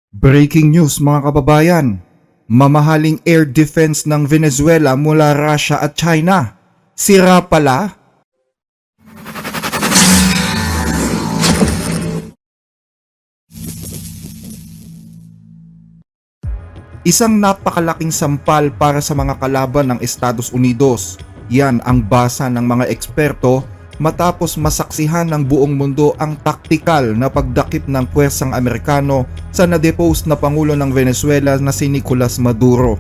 Breaking news mga kababayan, mamahaling air defense ng Venezuela mula Russia at China. Sira pala? Isang napakalaking sampal para sa mga kalaban ng Estados Unidos. Yan ang basa ng mga eksperto matapos masaksihan ng buong mundo ang taktikal na pagdakip ng puwersang Amerikano sa na-depose na Pangulo ng Venezuela na si Nicolas Maduro.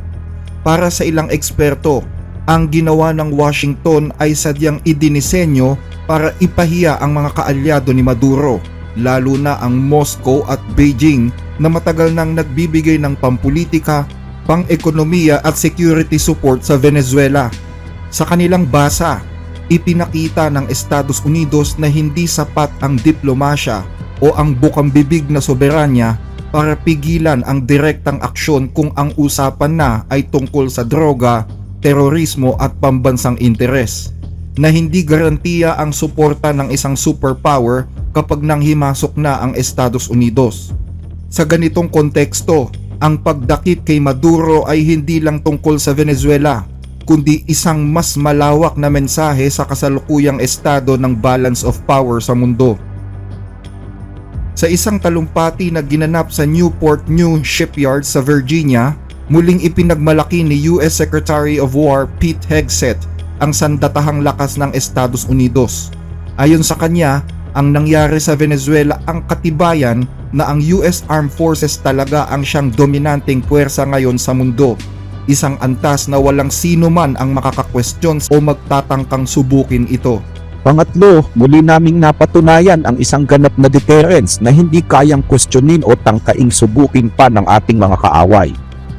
Para sa ilang eksperto, ang ginawa ng Washington ay sadyang idinisenyo para ipahiya ang mga kaalyado ni Maduro, lalo na ang Moscow at Beijing na matagal nang nagbibigay ng pampulitika, pang-ekonomiya at security support sa Venezuela. Sa kanilang basa, ipinakita ng Estados Unidos na hindi sapat ang diplomasya o ang bukang-bibig na soberanya para pigilan ang direktang aksyon kung ang usapan na ay tungkol sa droga, terorismo at pambansang interes, na hindi garantiya ang suporta ng isang superpower kapag nanghimasok na ang Estados Unidos. Sa ganitong konteksto, ang pagdakip kay Maduro ay hindi lang tungkol sa Venezuela, kundi isang mas malawak na mensahe sa kasalukuyang estado ng balance of power sa mundo. Sa isang talumpati na ginanap sa Newport News Shipyard sa Virginia, muling ipinagmalaki ni US Secretary of War Pete Hegseth ang sandatahang lakas ng Estados Unidos. Ayon sa kanya, ang nangyari sa Venezuela ang katibayan na ang US Armed Forces talaga ang siyang dominanteng puwersa ngayon sa mundo. Isang antas na walang sino man ang makaka-questions o magtatangkang subukin ito. Pangatlo, muli naming napatunayan ang isang ganap na deterrence na hindi kayang questionin o tangkaing subukin pa ng ating mga kaaway.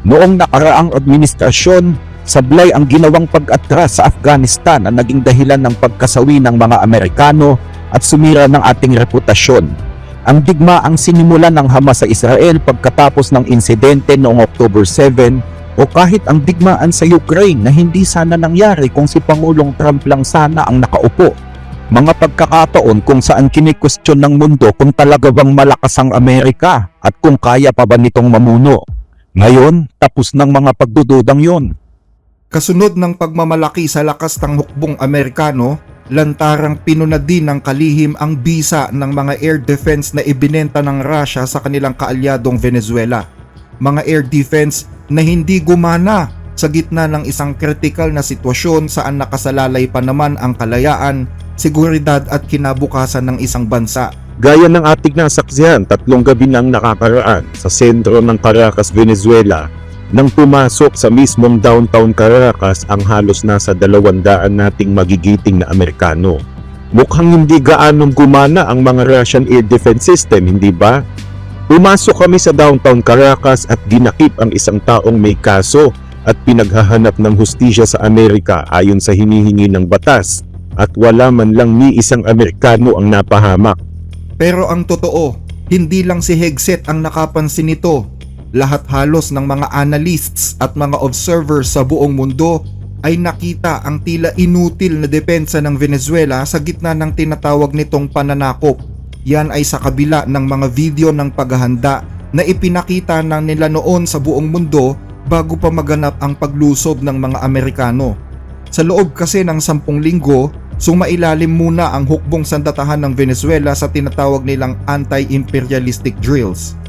Noong nakaraang administrasyon, sablay ang ginawang pag-atras sa Afghanistan na naging dahilan ng pagkasawi ng mga Amerikano at sumira ng ating reputasyon. Ang digma ang sinimulan ng Hamas sa Israel pagkatapos ng insidente noong October 7, o kahit ang digmaan sa Ukraine na hindi sana nangyari kung si Pangulong Trump lang sana ang nakaupo. Mga pagkakataon kung saan kini-question ng mundo kung talaga bang malakas ang Amerika at kung kaya pa ba nitong mamuno. Ngayon, tapos ng mga pagdududang yon. Kasunod ng pagmamalaki sa lakas ng hukbong Amerikano, lantarang pinuna din ng kalihim ang bisa ng mga air defense na ibinenta ng Russia sa kanilang kaalyadong Venezuela. Mga air defense na hindi gumana sa gitna ng isang kritikal na sitwasyon saan nakasalalay pa naman ang kalayaan, seguridad at kinabukasan ng isang bansa. Gaya ng ating nasaksihan, 3 gabi nang nakakaraan sa sentro ng Caracas, Venezuela, nang pumasok sa mismong downtown Caracas ang halos nasa 200 nating magigiting na Amerikano. Mukhang hindi gaanong gumana ang mga Russian air defense system, hindi ba? Pumasok kami sa downtown Caracas at ginakip ang isang taong may kaso at pinaghahanap ng hustisya sa Amerika ayon sa hinihingi ng batas, at wala man lang ni isang Amerikano ang napahamak. Pero ang totoo, hindi lang si Hegseth ang nakapansin nito. Lahat halos ng mga analysts at mga observers sa buong mundo ay nakita ang tila inutil na depensa ng Venezuela sa gitna ng tinatawag nitong pananakop. Yan ay sa kabila ng mga video ng paghahanda na ipinakita ng nila noon sa buong mundo bago pa maganap ang paglusob ng mga Amerikano. Sa loob kasi ng 10 linggo, sumailalim muna ang hukbong sandatahan ng Venezuela sa tinatawag nilang anti-imperialistic drills.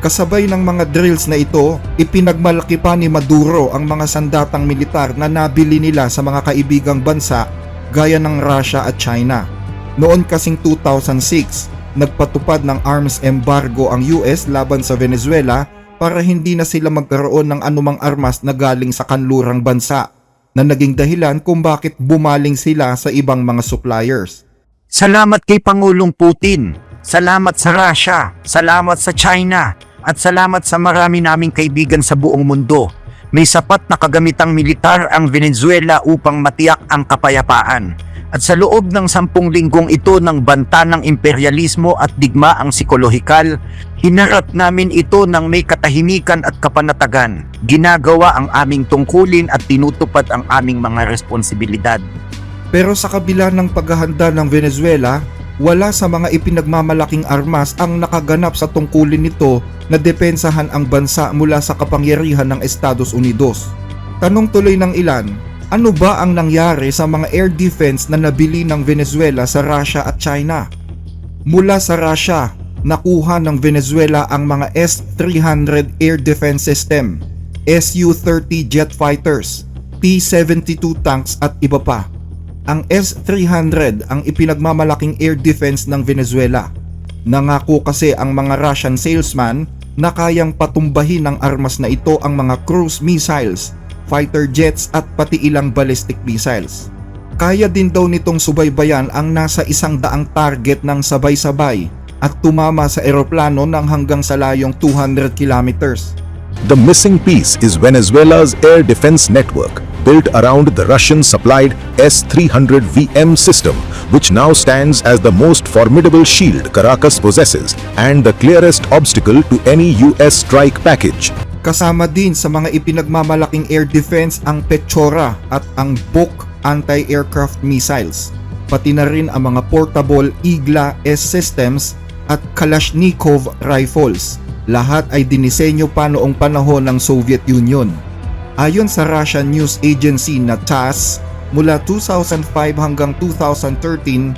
Kasabay ng mga drills na ito, ipinagmalaki pa ni Maduro ang mga sandatang militar na nabili nila sa mga kaibigang bansa gaya ng Russia at China. Noon kasing 2006, nagpatupad ng arms embargo ang US laban sa Venezuela para hindi na sila magkaroon ng anumang armas na galing sa kanlurang bansa, na naging dahilan kung bakit bumaling sila sa ibang mga suppliers. Salamat kay Pangulong Putin. Salamat sa Russia, salamat sa China, at salamat sa marami naming kaibigan sa buong mundo. May sapat na kagamitang militar ang Venezuela upang matiyak ang kapayapaan. At sa loob ng 10 linggong ito ng banta ng imperialismo at digmaang psikolohikal, hinarap namin ito ng may katahimikan at kapanatagan. Ginagawa ang aming tungkulin at tinutupad ang aming mga responsibilidad. Pero sa kabila ng paghahanda ng Venezuela, wala sa mga ipinagmamalaking armas ang nakaganap sa tungkulin nito na depensahan ang bansa mula sa kapangyarihan ng Estados Unidos. Tanong tuloy ng ilan, ano ba ang nangyari sa mga air defense na nabili ng Venezuela sa Russia at China? Mula sa Russia, nakuha ng Venezuela ang mga S-300 Air Defense System, Su-30 jet fighters, T-72 tanks at iba pa. Ang S-300 ang ipinagmamalaking air defense ng Venezuela. Nangako kasi ang mga Russian salesman na kayang patumbahin ng armas na ito ang mga cruise missiles, fighter jets at pati ilang ballistic missiles. Kaya din daw nitong subaybayan ang nasa 100 target ng sabay-sabay at tumama sa eroplano ng hanggang sa layong 200 kilometers. The missing piece is Venezuela's air defense network, built around the Russian-supplied S-300VM system, which now stands as the most formidable shield Caracas possesses and the clearest obstacle to any US strike package. Kasama din sa mga ipinagmamalaking air defense ang Pechora at ang Buk anti-aircraft missiles, pati na rin ang mga portable Igla-S systems at Kalashnikov rifles. Lahat ay dinisenyo pa noong panahon ng Soviet Union. Ayon sa Russian news agency na TASS, mula 2005 hanggang 2013,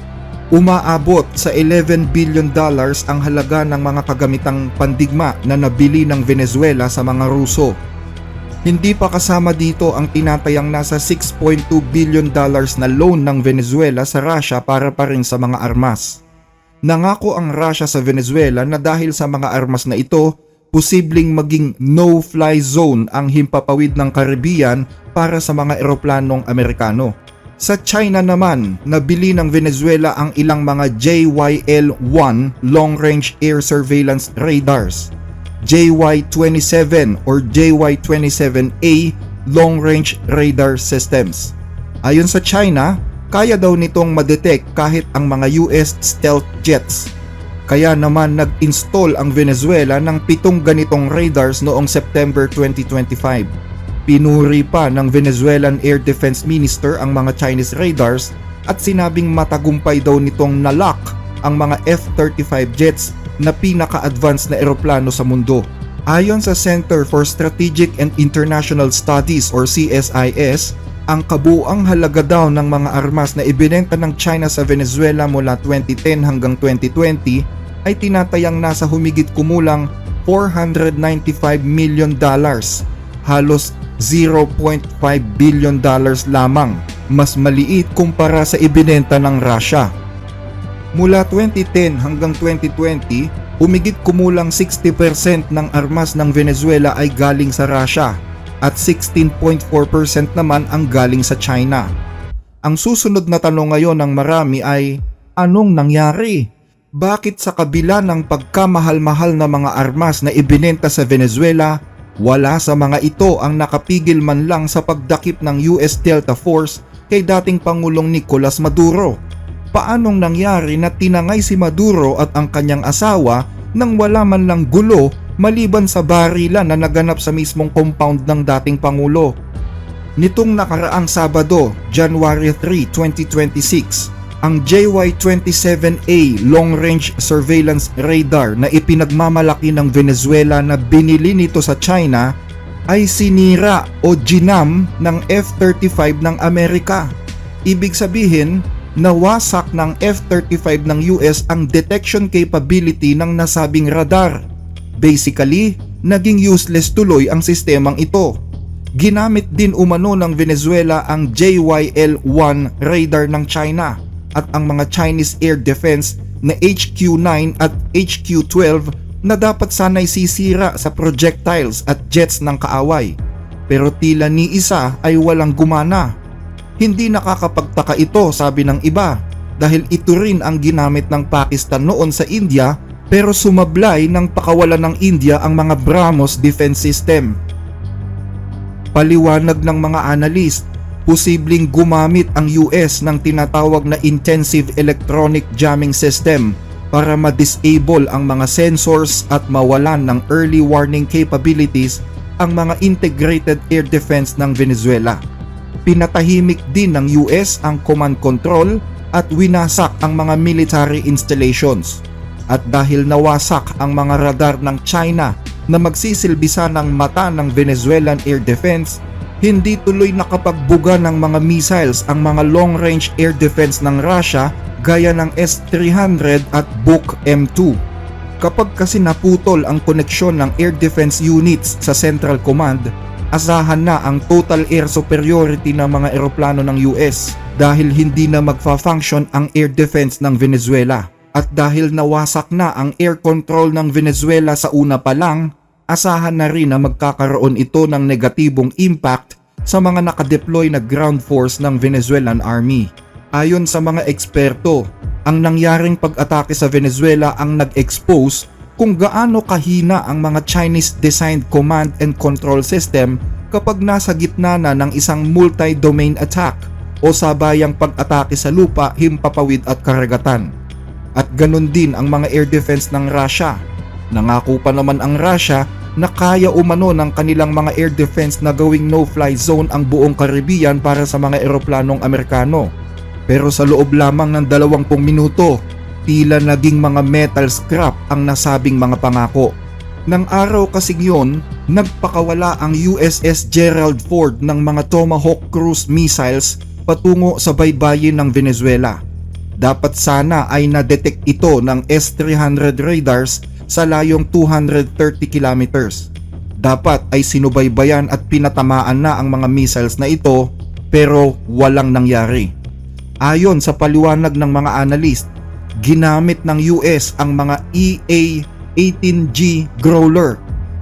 umaabot sa $11 billion ang halaga ng mga kagamitang pandigma na nabili ng Venezuela sa mga Ruso. Hindi pa kasama dito ang tinatayang nasa $6.2 billion na loan ng Venezuela sa Russia para pa rin sa mga armas. Nangako ang Russia sa Venezuela na dahil sa mga armas na ito, posibleng maging no-fly zone ang himpapawid ng Caribbean para sa mga eroplanong Amerikano. Sa China naman, nabili ng Venezuela ang ilang mga JYL-1 long-range air surveillance radars, JY-27 or JY-27A long-range radar systems. Ayon sa China, kaya daw nitong madetect kahit ang mga US stealth jets. Kaya naman nag-install ang Venezuela ng 7 ganitong radars noong September 2025. Pinuri pa ng Venezuelan Air Defense Minister ang mga Chinese radars at sinabing matagumpay daw nitong nalock ang mga F-35 jets na pinaka-advanced na eroplano sa mundo. Ayon sa Center for Strategic and International Studies or CSIS, ang kabuang halaga daw ng mga armas na ibinenta ng China sa Venezuela mula 2010 hanggang 2020 ay tinatayang nasa humigit kumulang $495 million, halos $0.5 billion lamang, mas maliit kumpara sa ibinenta ng Russia. Mula 2010 hanggang 2020, humigit kumulang 60% ng armas ng Venezuela ay galing sa Russia at 16.4% naman ang galing sa China. Ang susunod na tanong ngayon ng marami ay, anong nangyari? Bakit sa kabila ng pagkamahal-mahal na mga armas na ibinenta sa Venezuela, wala sa mga ito ang nakapigil man lang sa pagdakip ng US Delta Force kay dating Pangulong Nicolas Maduro? Paanong nangyari na tinangay si Maduro at ang kanyang asawa nang wala man lang gulo maliban sa barilan na naganap sa mismong compound ng dating Pangulo? Nitong nakaraang Sabado, January 3, 2026, ang JY-27A long-range surveillance radar na ipinagmamalaki ng Venezuela na binili nito sa China ay sinira o ginam ng F-35 ng Amerika. Ibig sabihin, nawasak ng F-35 ng US ang detection capability ng nasabing radar. Basically, naging useless tuloy ang sistemang ito. Ginamit din umano ng Venezuela ang JYL-1 radar ng China at ang mga Chinese air defense na HQ-9 at HQ-12 na dapat sana'y sisira sa projectiles at jets ng kaaway. Pero tila ni isa ay walang gumana. Hindi nakakapagtaka ito, sabi ng iba, dahil ito rin ang ginamit ng Pakistan noon sa India, pero sumablay ng pakawalan ng India ang mga BrahMos defense system. Paliwanag ng mga analyst, posibleng gumamit ang US ng tinatawag na Intensive Electronic Jamming System para ma-disable ang mga sensors at mawalan ng early warning capabilities ang mga integrated air defense ng Venezuela. Pinatahimik din ng US ang command control at winasak ang mga military installations. At dahil nawasak ang mga radar ng China na magsisilbisa ng mata ng Venezuelan air defense, hindi tuloy nakapagbuga ng mga missiles ang mga long-range air defense ng Russia gaya ng S-300 at Buk M2. Kapag kasi naputol ang koneksyon ng air defense units sa Central Command, asahan na ang total air superiority ng mga eroplano ng US dahil hindi na magfa-function ang air defense ng Venezuela. At dahil nawasak na ang air control ng Venezuela sa una pa lang, asahan na rin na magkakaroon ito ng negatibong impact sa mga nakadeploy na ground force ng Venezuelan Army. Ayon sa mga eksperto, ang nangyaring pag-atake sa Venezuela ang nag-expose kung gaano kahina ang mga Chinese-designed command and control system kapag nasa gitna na ng isang multi-domain attack o sabayang pag-atake sa lupa, himpapawid at karagatan. At ganun din ang mga air defense ng Russia. Nangako pa naman ang Russia na kaya umano ng kanilang mga air defense na gawing no-fly zone ang buong Caribbean para sa mga eroplanong Amerikano. Pero sa loob lamang ng 20 minuto, tila naging mga metal scrap ang nasabing mga pangako. Nang araw kasing yun, nagpakawala ang USS Gerald Ford ng mga Tomahawk cruise missiles patungo sa baybayin ng Venezuela. Dapat sana ay na-detect ito ng S-300 radars sa layong 230 kilometers. Dapat ay sinubaybayan at pinatamaan na ang mga missiles na ito, pero walang nangyari. Ayon sa paliwanag ng mga analyst, ginamit ng US ang mga EA-18G Growler,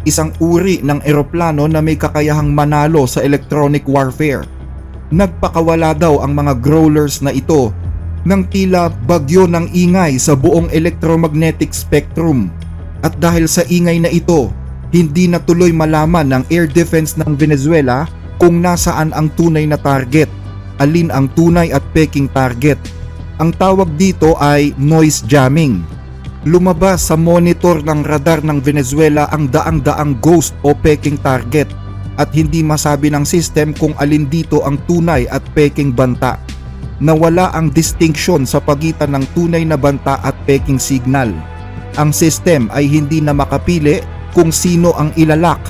isang uri ng eroplano na may kakayahang manalo sa electronic warfare. Nagpakawala daw ang mga growlers na ito ng tila bagyo ng ingay sa buong electromagnetic spectrum. At dahil sa ingay na ito, hindi na tuloy malaman ng air defense ng Venezuela kung nasaan ang tunay na target, alin ang tunay at peking target. Ang tawag dito ay noise jamming. Lumabas sa monitor ng radar ng Venezuela ang daang-daang ghost o peking target at hindi masabi ng system kung alin dito ang tunay at peking banta. Nawala ang distinction sa pagitan ng tunay na banta at peking signal. Ang system ay hindi na makapili kung sino ang ilalak.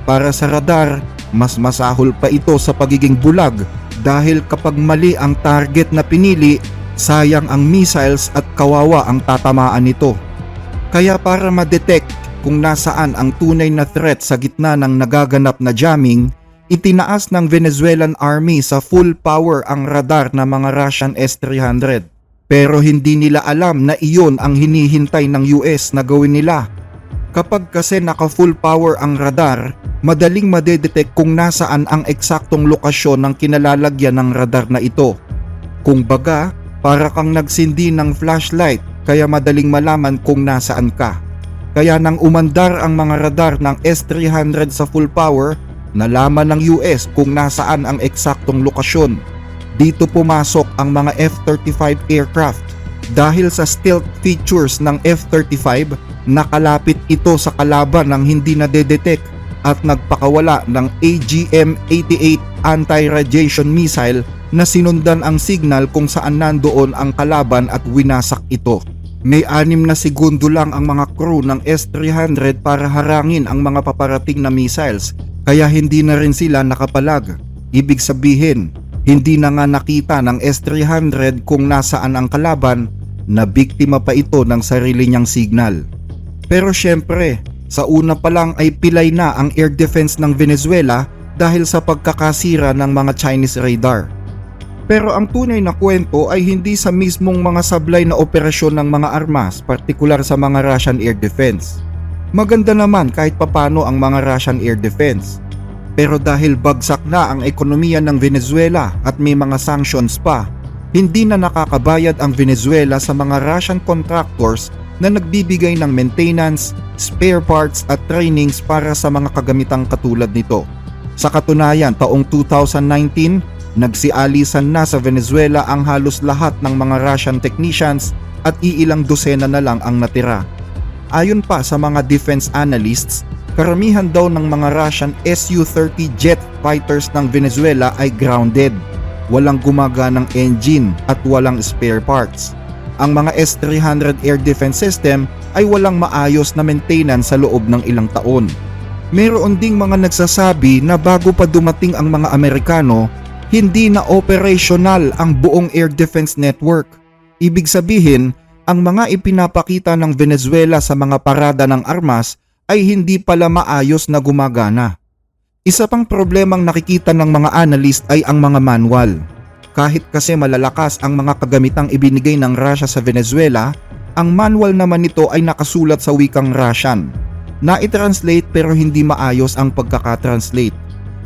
Para sa radar, mas masahol pa ito sa pagiging bulag dahil kapag mali ang target na pinili, sayang ang missiles at kawawa ang tatamaan nito. Kaya para ma-detect kung nasaan ang tunay na threat sa gitna ng nagaganap na jamming, itinaas ng Venezuelan Army sa full power ang radar ng mga Russian S-300. Pero hindi nila alam na iyon ang hinihintay ng US na gawin nila. Kapag kasi naka-full power ang radar, madaling madedetect kung nasaan ang eksaktong lokasyon ng kinalalagyan ng radar na ito. Kung baga, para kang nagsindi ng flashlight kaya madaling malaman kung nasaan ka. Kaya nang umandar ang mga radar ng S-300 sa full power, nalaman ng US kung nasaan ang eksaktong lokasyon. Dito pumasok ang mga F-35 aircraft. Dahil sa stealth features ng F-35, nakalapit ito sa kalaban ng hindi nadedetect at nagpakawala ng AGM-88 anti-radiation missile na sinundan ang signal kung saan nandoon ang kalaban at winasak ito. May 6 na segundo lang ang mga crew ng S-300 para harangin ang mga paparating na missiles, kaya hindi na rin sila nakapalag. Ibig sabihin, hindi na nga nakita ng S-300 kung nasaan ang kalaban, na biktima pa ito ng sarili niyang signal. Pero syempre, sa una pa lang ay pilay na ang air defense ng Venezuela dahil sa pagkakasira ng mga Chinese radar. Pero ang tunay na kwento ay hindi sa mismong mga sablay na operasyon ng mga armas, partikular sa mga Russian air defense. Maganda naman kahit papano ang mga Russian air defense. Pero dahil bagsak na ang ekonomiya ng Venezuela at may mga sanctions pa, Hindi na nakakabayad ang Venezuela sa mga Russian contractors na nagbibigay ng maintenance, spare parts at trainings para sa mga kagamitang katulad nito. Sa katunayan, taong 2019, nagsialisan na sa Venezuela ang halos lahat ng mga Russian technicians at iilang dosena na lang ang natira. Ayon pa sa mga defense analysts, karamihan daw ng mga Russian Su-30 jet fighters ng Venezuela ay grounded, walang gumaganang engine at walang spare parts. Ang mga S-300 air defense system ay walang maayos na maintenance sa loob ng ilang taon. Meron ding mga nagsasabi na bago pa dumating ang mga Amerikano, hindi na operational ang buong air defense network. Ibig sabihin, ang mga ipinapakita ng Venezuela sa mga parada ng armas ay hindi pala maayos na gumagana. Isa pang problemang nakikita ng mga analyst ay ang mga manual. Kahit kasi malalakas ang mga kagamitang ibinigay ng Russia sa Venezuela, ang manual naman nito ay nakasulat sa wikang Russian. Na-translate pero hindi maayos ang pagkakatranslate.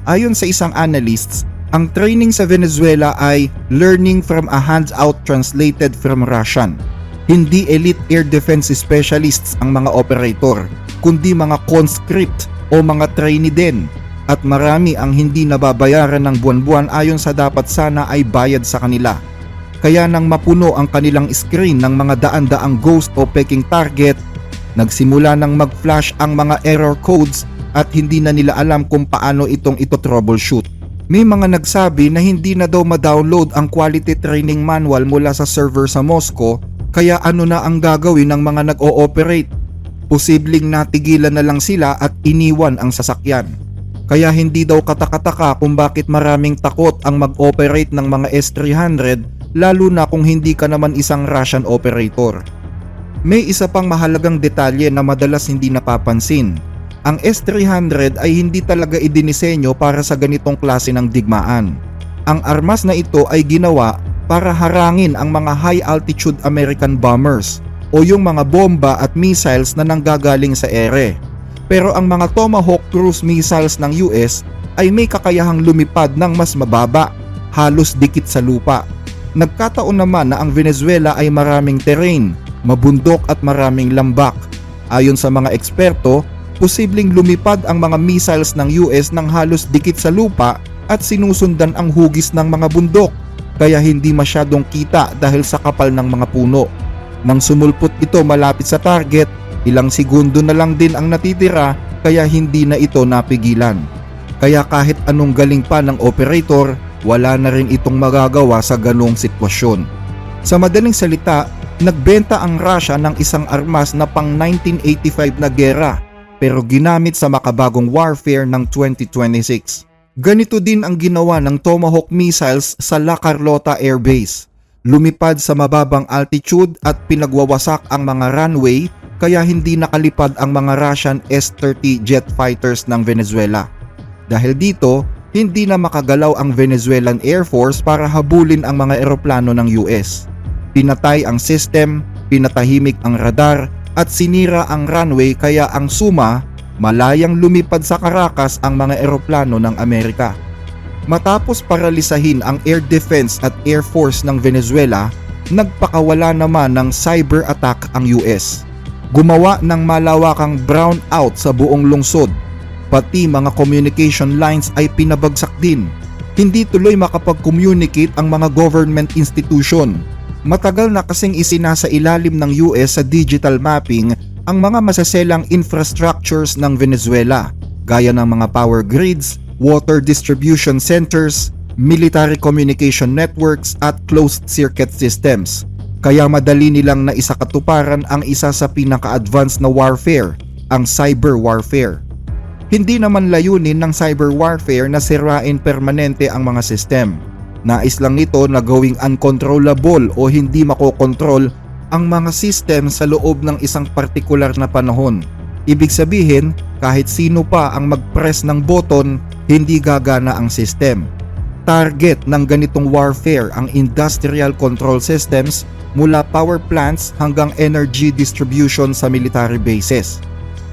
Ayon sa isang analyst, ang training sa Venezuela ay learning from a hands-out translated from Russian. Hindi elite air defense specialists ang mga operator, kundi mga conscript o mga trainee din. At marami ang hindi nababayaran ng buwan-buwan ayon sa dapat sana ay bayad sa kanila. Kaya nang mapuno ang kanilang screen ng mga daan-daang ghost o peking target, nagsimula nang mag-flash ang mga error codes at hindi na nila alam kung paano itong troubleshoot. May mga nagsabi na hindi na daw ma-download ang quality training manual mula sa server sa Moscow, kaya ano na ang gagawin ng mga nag-ooperate? Posibleng natigilan na lang sila at iniwan ang sasakyan. Kaya hindi daw katakataka kung bakit maraming takot ang mag-operate ng mga S-300, lalo na kung hindi ka naman isang Russian operator. May isa pang mahalagang detalye na madalas hindi napapansin. Ang S-300 ay hindi talaga idinisenyo para sa ganitong klase ng digmaan. Ang armas na ito ay ginawa para harangin ang mga high-altitude American bombers o yung mga bomba at missiles na nanggagaling sa ere. Pero ang mga Tomahawk cruise missiles ng US ay may kakayahang lumipad ng mas mababa, halos dikit sa lupa. Nagkataon naman na ang Venezuela ay maraming terrain, mabundok at maraming lambak. Ayon sa mga eksperto, posibleng lumipad ang mga missiles ng US ng halos dikit sa lupa at sinusundan ang hugis ng mga bundok, kaya hindi masyadong kita dahil sa kapal ng mga puno. Nang sumulpot ito malapit sa target, ilang segundo na lang din ang natitira kaya hindi na ito napigilan. Kaya kahit anong galing pa ng operator, wala na rin itong magagawa sa ganong sitwasyon. Sa madaling salita, nagbenta ang Russia ng isang armas na pang 1985 na gera pero ginamit sa makabagong warfare ng 2026. Ganito din ang ginawa ng Tomahawk missiles sa La Carlota Air Base. Lumipad sa mababang altitude at pinagwawasak ang mga runway kaya hindi nakalipad ang mga Russian S-30 jet fighters ng Venezuela. Dahil dito, hindi na makagalaw ang Venezuelan Air Force para habulin ang mga eroplano ng US. Pinatay ang system, pinatahimik ang radar at sinira ang runway kaya ang suma, malayang lumipad sa Caracas ang mga eroplano ng Amerika. Matapos paralisahin ang air defense at air force ng Venezuela, nagpakawala naman ng cyber attack ang US. Gumawa ng malawakang brownout sa buong lungsod, pati mga communication lines ay pinabagsak din. Hindi tuloy makapag-communicate ang mga government institution. Matagal na kasing isinasa ilalim ng US sa digital mapping ang mga masaselang infrastructures ng Venezuela, gaya ng mga power grids, water distribution centers, military communication networks at closed circuit systems. Kaya madali nilang naisakatuparan ang isa sa pinaka-advanced na warfare, ang cyber warfare. Hindi naman layunin ng cyber warfare na sirain permanente ang mga system. Nais lang nito na gawing uncontrollable o hindi makokontrol ang mga system sa loob ng isang partikular na panahon. Ibig sabihin, kahit sino pa ang mag-press ng button, hindi gagana ang system. Target ng ganitong warfare ang industrial control systems mula power plants hanggang energy distribution sa military bases.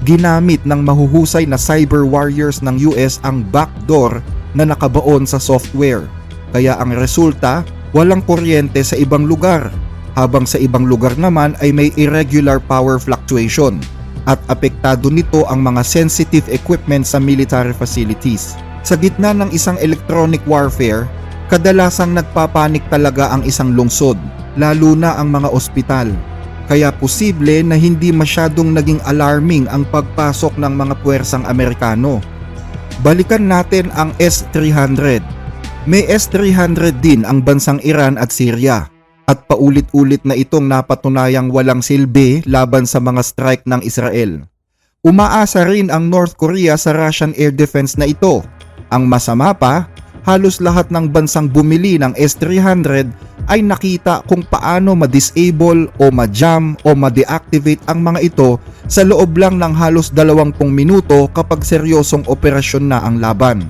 Ginamit ng mahuhusay na cyber warriors ng US ang backdoor na nakabaon sa software. Kaya ang resulta, walang kuryente sa ibang lugar, habang sa ibang lugar naman ay may irregular power fluctuation at apektado nito ang mga sensitive equipment sa military facilities. Sa gitna ng isang electronic warfare, kadalasang nagpapanik talaga ang isang lungsod, lalo na ang mga ospital. Kaya posible na hindi masyadong naging alarming ang pagpasok ng mga puwersang Amerikano. Balikan natin ang S-300. May S-300 din ang bansang Iran at Syria, at paulit-ulit na itong napatunayang walang silbi laban sa mga strike ng Israel. Umaasa rin ang North Korea sa Russian air defense na ito. Ang masama pa, halos lahat ng bansang bumili ng S-300 ay nakita kung paano ma-disable o ma-jam o ma-deactivate ang mga ito sa loob lang ng halos 20 minuto kapag seryosong operasyon na ang laban.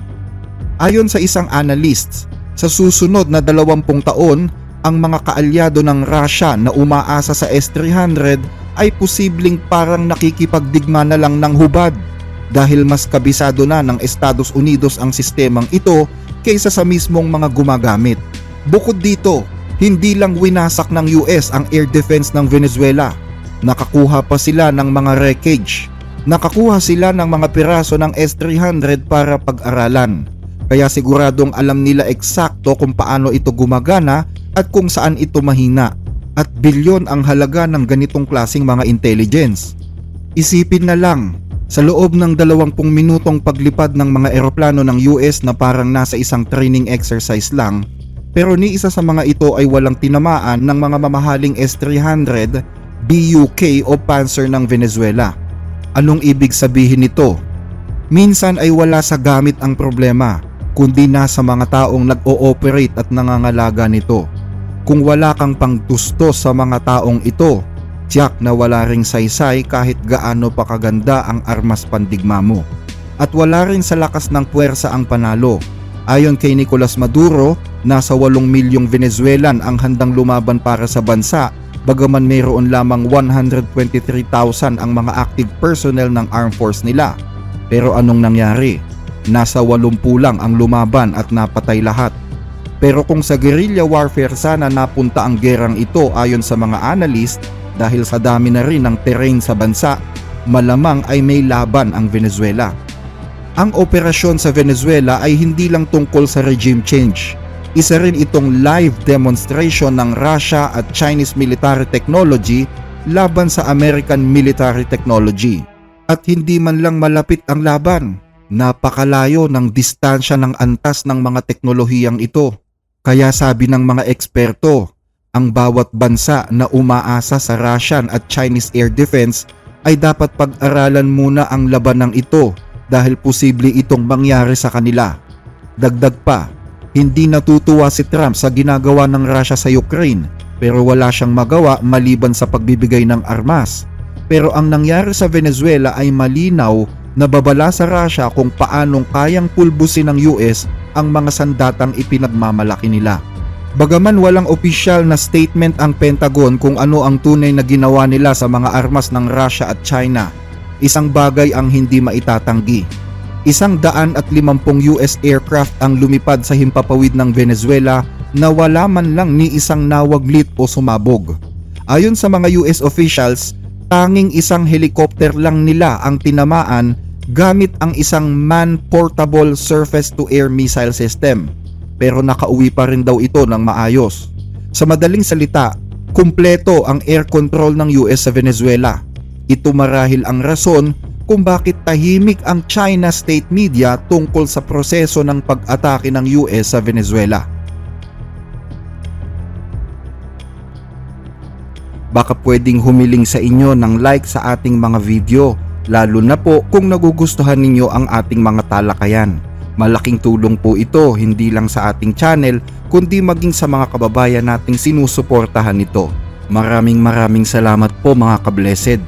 Ayon sa isang analyst, sa susunod na 20 taon, ang mga kaalyado ng Russia na umaasa sa S-300 ay posibleng parang nakikipagdigma na lang ng hubad dahil mas kabisado na ng Estados Unidos ang sistemang ito kaysa sa mismong mga gumagamit. Bukod dito, hindi lang winasak ng US ang air defense ng Venezuela. Nakakuha pa sila ng mga wreckage. Nakakuha sila ng mga piraso ng S-300 para pag-aralan. Kaya siguradong alam nila eksakto kung paano ito gumagana at kung saan ito mahina. At bilyon ang halaga ng ganitong klaseng mga intelligence. Isipin na lang, sa loob ng 20 minutong paglipad ng mga eroplano ng US na parang nasa isang training exercise lang, pero ni isa sa mga ito ay walang tinamaan ng mga mamahaling S-300, BUK o Panzer ng Venezuela. Anong ibig sabihin nito? Minsan ay wala sa gamit ang problema, kundi nasa mga taong nag-ooperate at nangangalaga nito. Kung wala kang pangtustos sa mga taong ito, tiyak na wala ring saysay kahit gaano pa kaganda ang armas pandigma mo. At wala rin sa lakas ng puwersa ang panalo. Ayon kay Nicolas Maduro, nasa 8 milyong Venezuelan ang handang lumaban para sa bansa, bagaman mayroon lamang 123,000 ang mga active personnel ng armed force nila. Pero anong nangyari? Nasa 80 lang ang lumaban at napatay lahat. Pero kung sa guerrilla warfare sana napunta ang gerang ito ayon sa mga analyst, dahil sa dami na rin ng terrain sa bansa, malamang ay may laban ang Venezuela. Ang operasyon sa Venezuela ay hindi lang tungkol sa regime change. Isa rin itong live demonstration ng Russia at Chinese military technology laban sa American military technology. At hindi man lang malapit ang laban, napakalayo ng distansya ng antas ng mga teknolohiyang ito. Kaya sabi ng mga eksperto, ang bawat bansa na umaasa sa Russian at Chinese air defense ay dapat pag-aralan muna ang labanang ito dahil posible itong mangyari sa kanila. Dagdag pa, hindi natutuwa si Trump sa ginagawa ng Russia sa Ukraine pero wala siyang magawa maliban sa pagbibigay ng armas. Pero ang nangyari sa Venezuela ay malinaw na babala sa Russia kung paanong kayang pulbusin ng US ang mga sandatang ipinagmamalaki nila. Bagaman walang opisyal na statement ang Pentagon kung ano ang tunay na ginawa nila sa mga armas ng Russia at China, isang bagay ang hindi maitatanggi. 150 US aircraft ang lumipad sa himpapawid ng Venezuela na wala man lang ni isang nawaglit o sumabog. Ayon sa mga US officials, tanging isang helicopter lang nila ang tinamaan gamit ang isang man-portable surface-to-air missile system. Pero nakauwi pa rin daw ito ng maayos. Sa madaling salita, kumpleto ang air control ng US sa Venezuela. Ito marahil ang rason kung bakit tahimik ang China state media tungkol sa proseso ng pag-atake ng US sa Venezuela. Baka pwedeng humiling sa inyo ng like sa ating mga video, lalo na po kung nagugustuhan ninyo ang ating mga talakayan. Malaking tulong po ito hindi lang sa ating channel kundi maging sa mga kababayan nating sinusuportahan nito. Maraming salamat po mga ka-blessed.